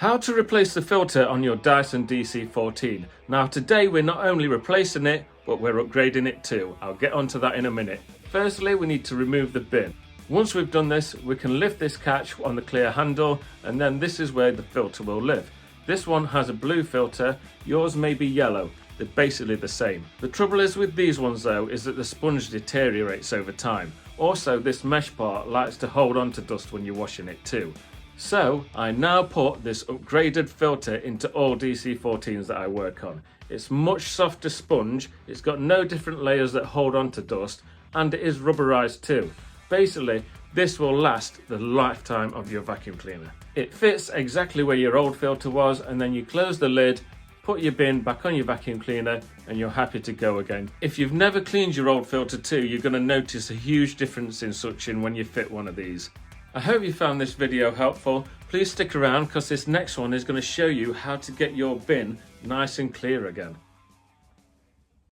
How to replace the filter on your Dyson DC14. Now today we're not only replacing it, but we're upgrading it too. I'll get onto that in a minute. Firstly, we need to remove the bin. Once we've done this, we can lift this catch on the clear handle, and then this is where the filter will live. This one has a blue filter, yours may be yellow. They're basically the same. The trouble is with these ones though, is that the sponge deteriorates over time. Also, this mesh part likes to hold on to dust when you're washing it too. So I now put this upgraded filter into all DC14s that I work on. It's much softer sponge, it's got no different layers that hold on to dust, and it is rubberized too. Basically, this will last the lifetime of your vacuum cleaner. It fits exactly where your old filter was, and then you close the lid, put your bin back on your vacuum cleaner, and you're happy to go again. If you've never cleaned your old filter too, you're going to notice a huge difference in suction when you fit one of these. I hope you found this video helpful. Please stick around because this next one is going to show you how to get your bin nice and clear again.